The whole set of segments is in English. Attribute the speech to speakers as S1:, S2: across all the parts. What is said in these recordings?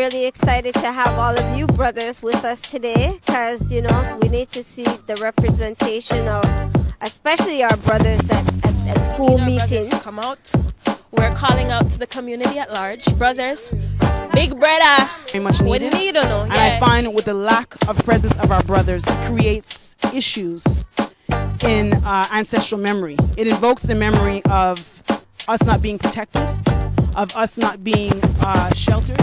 S1: really excited to have all of you brothers with us today because, we need to see the representation of especially our brothers at school meetings.
S2: Come out. We're calling out to the community at large. Brothers, big brother.
S3: Very much needed.
S2: We need to know.
S3: And I find with the lack of presence of our brothers, it creates issues in ancestral memory. It invokes the memory of us not being protected, of us not being sheltered.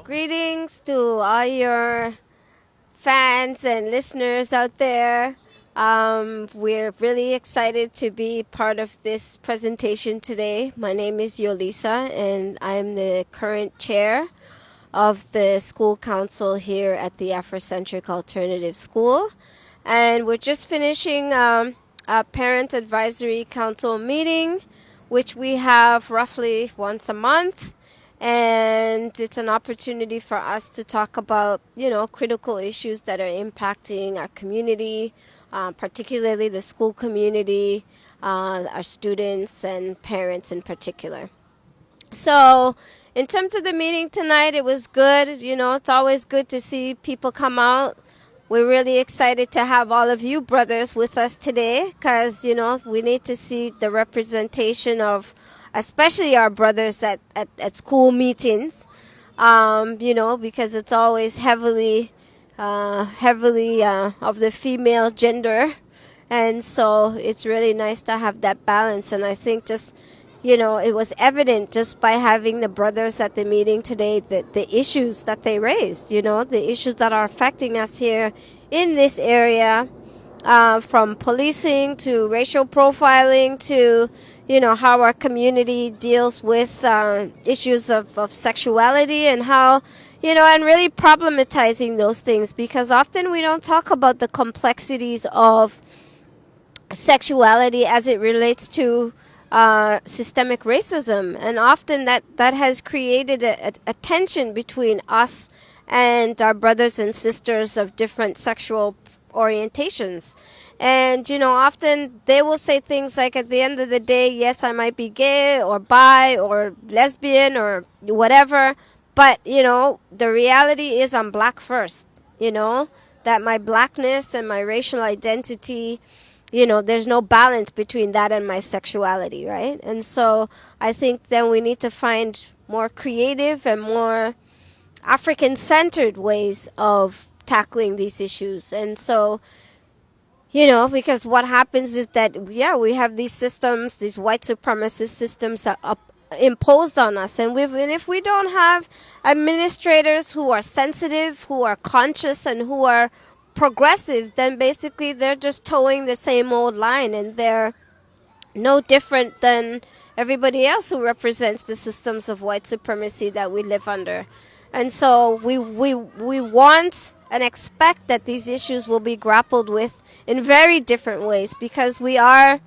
S1: Greetings to all your fans and listeners out there. We're really excited to be part of this presentation today. My name is Yolisa, and I'm the current chair of the school council here at the Afrocentric Alternative School. And we're just finishing a parent advisory council meeting, which we have roughly once a month. And it's an opportunity for us to talk about, critical issues that are impacting our community, particularly the school community, our students and parents in particular. So in terms of the meeting tonight, it was good. It's always good to see people come out. We're really excited to have all of you brothers with us today because, we need to see the representation of especially our brothers at school meetings, because it's always heavily of the female gender. And so it's really nice to have that balance. And I think just, it was evident just by having the brothers at the meeting today that the issues that they raised, the issues that are affecting us here in this area, from policing to racial profiling to how our community deals with issues of sexuality and how, and really problematizing those things, because often we don't talk about the complexities of sexuality as it relates to systemic racism. And often that has created a tension between us and our brothers and sisters of different sexual orientations. And, often they will say things like, at the end of the day, yes, I might be gay or bi or lesbian or whatever, but, the reality is I'm black first, that my blackness and my racial identity, there's no balance between that and my sexuality, right? And so I think then we need to find more creative and more African-centered ways of tackling these issues. And so, because what happens is that, we have these systems, these white supremacist systems imposed on us. And if we don't have administrators who are sensitive, who are conscious, and who are progressive, then basically they're just towing the same old line, and they're no different than everybody else who represents the systems of white supremacy that we live under. And so we want and expect that these issues will be grappled with in very different ways, because we are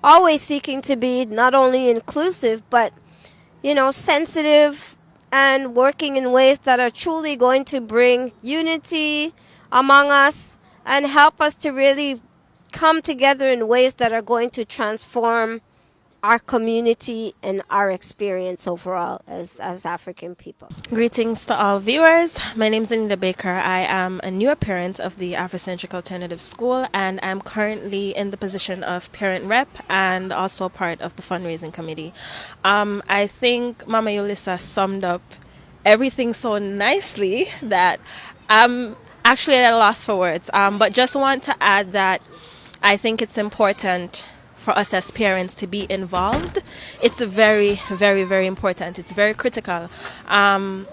S1: always seeking to be not only inclusive, but, sensitive and working in ways that are truly going to bring unity among us and help us to really come together in ways that are going to transform our community and our experience overall as African people.
S2: Greetings to all viewers. My name is Anita Baker. I am a new parent of the Afrocentric Alternative School, and I'm currently in the position of parent rep and also part of the fundraising committee. I think Mama Yolisa summed up everything so nicely that I'm actually at a loss for words. But just want to add that I think it's important for us as parents to be involved. It's very, very, very important. It's very critical. And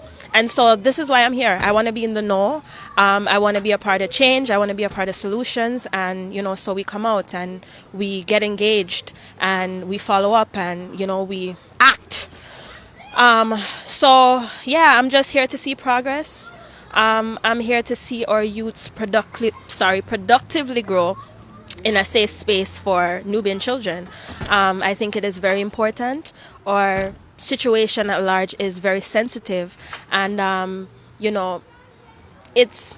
S2: so this is why I'm here. I want to be in the know. I want to be a part of change. I want to be a part of solutions. And, so we come out and we get engaged and we follow up and, we act. So, I'm just here to see progress. I'm here to see our youths productively grow. in a safe space for Nubian children. I think it is very important. Our situation at large is very sensitive, and you know, it's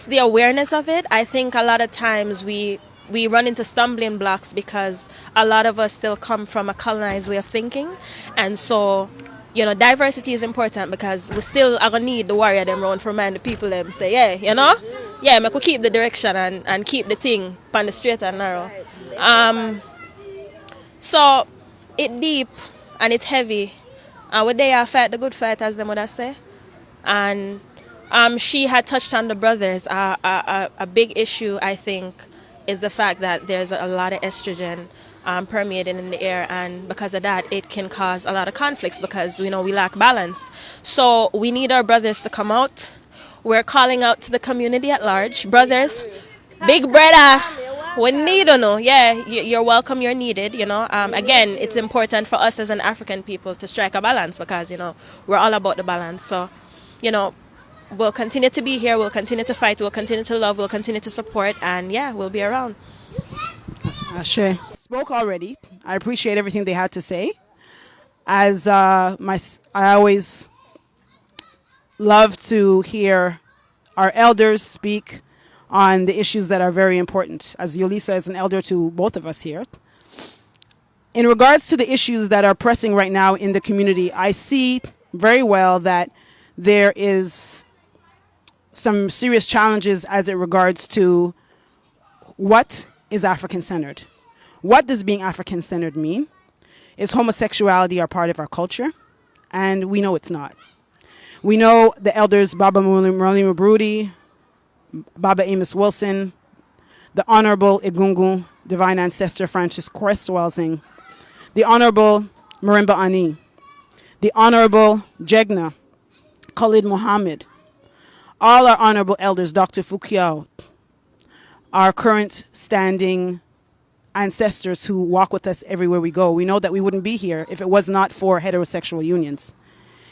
S2: the awareness of it. I think a lot of times we run into stumbling blocks because a lot of us still come from a colonized way of thinking, and so diversity is important because we still are gonna need the warrior them round for remind the people them say we could keep the direction and keep the thing on the straight and narrow. So it deep and it's heavy, and we there fight the good fight, as them would I say. And she had touched on the brothers. A big issue, I think, is the fact that there's a lot of estrogen permeating in the air, and because of that, it can cause a lot of conflicts because we lack balance. So we need our brothers to come out. We're calling out to the community at large. Brothers, big brother, we need to know. Yeah, you're welcome, you're needed. Again, it's important for us as an African people to strike a balance because we're all about the balance. So we'll continue to be here, we'll continue to fight, we'll continue to love, we'll continue to support, and we'll be around.
S3: Ashe spoke already. I appreciate everything they had to say. As I always love to hear our elders speak on the issues that are very important, as Yolisa is an elder to both of us here. In regards to the issues that are pressing right now in the community, I see very well that there is some serious challenges as it regards to what is African-centered. What does being African-centered mean? Is homosexuality a part of our culture? And we know it's not. We know the elders Baba Marlene Mabrudi, Baba Amos Wilson, the Honorable Egungun, Divine Ancestor Francis Cresswellsing, the Honorable Marimba Ani, the Honorable Jegna, Khalid Mohammed, all our honorable elders, Dr. Fukiao, our current standing ancestors who walk with us everywhere we go. We know that we wouldn't be here if it was not for heterosexual unions.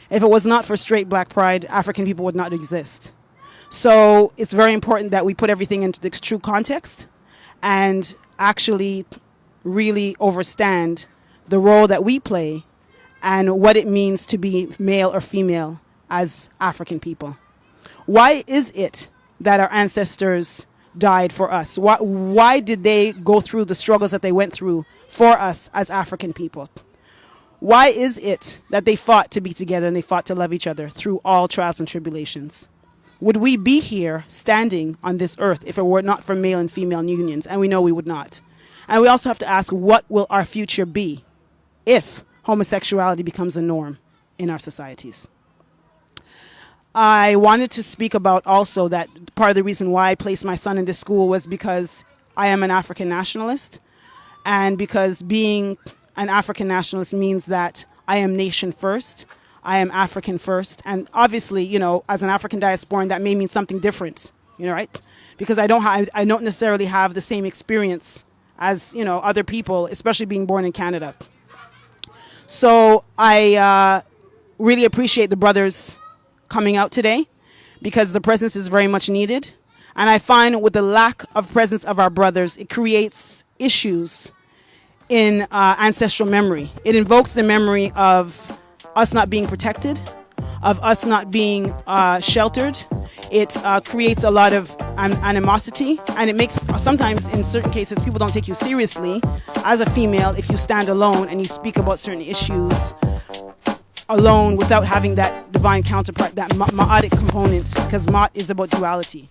S3: If it was not for straight black pride, African people would not exist. So it's very important that we put everything into its true context and actually really understand the role that we play and what it means to be male or female as African people. Why is it that our ancestors died for us? Why did they go through the struggles that they went through for us as African people? Why is it that they fought to be together and they fought to love each other through all trials and tribulations? Would we be here standing on this earth if it were not for male and female unions? And we know we would not. And we also have to ask, what will our future be if homosexuality becomes a norm in our societies? I wanted to speak about also that part of the reason why I placed my son in this school was because I am an African nationalist, and because being an African nationalist means that I am nation first, I am African first, and obviously, as an African diasporan, that may mean something different, right? Because I don't necessarily have the same experience as other people, especially being born in Canada. So I really appreciate the brothers coming out today, because the presence is very much needed. And I find with the lack of presence of our brothers, it creates issues in ancestral memory. It invokes the memory of us not being protected, of us not being sheltered. It creates a lot of animosity, and it makes, sometimes in certain cases, people don't take you seriously as a female if you stand alone and you speak about certain issues alone without having that divine counterpart, that ma'atic component, because ma'at is about duality.